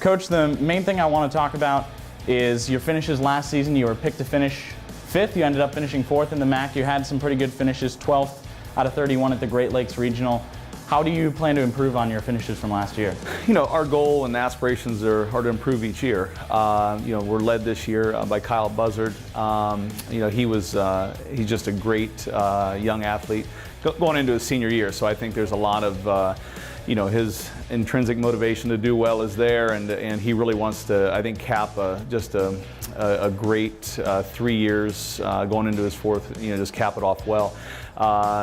Coach, the main thing I want to talk about is your finishes last season. You were picked to finish 5th. You ended up finishing 4th in the MAC. You had some pretty good finishes, 12th out of 31 at the Great Lakes Regional. How do you plan to improve on your finishes from last year? You know, our goal and aspirations are to improve each year. You know, we're led this year by Kyle Buzzard. You know, he's just a great young athlete going into his senior year. So I think there's a lot of you know, his intrinsic motivation to do well is there, and he really wants to, I think, cap just a great 3 years going into his 4th, you know, just cap it off well.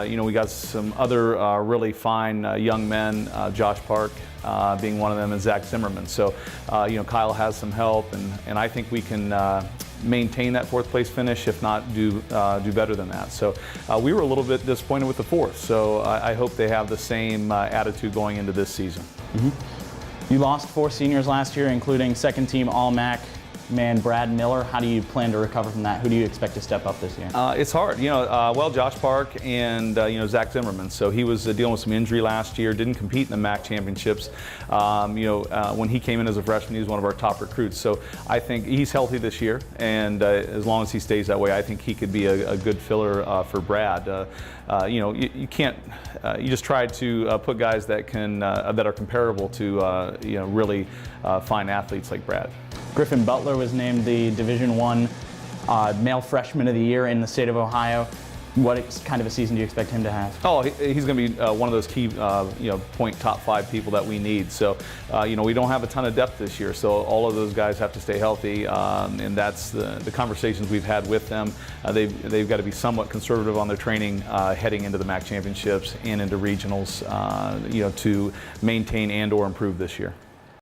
You know, we got some other really fine young men, Josh Park being one of them, and Zach Zimmerman. So, you know, Kyle has some help, and I think we can maintain that 4th place finish, if not do better than that. So we were a little bit disappointed with the 4th, so I hope they have the same attitude going into this season. You lost 4 seniors last year, including second-team All-MAC man Brad Miller. How do you plan to recover from that? Who do you expect to step up this year? It's hard. You know, well, Josh Park and, you know, Zach Zimmerman. So he was dealing with some injury last year, didn't compete in the MAC championships. You know, when he came in as a freshman, he was one of our top recruits. So I think he's healthy this year, and as long as he stays that way, I think he could be a good filler for Brad. You know, you can't, you just try to put guys that can, that are comparable to, you know, really fine athletes like Brad. Griffin Butler was named the Division I Male Freshman of the Year in the state of Ohio. What kind of a season do you expect him to have? Oh, he's going to be one of those key, you know, top 5 people that we need. So, you know, we don't have a ton of depth this year, so all of those guys have to stay healthy, and that's the conversations we've had with them. They've got to be somewhat conservative on their training heading into the MAC championships and into regionals, you know, to maintain and/or improve this year.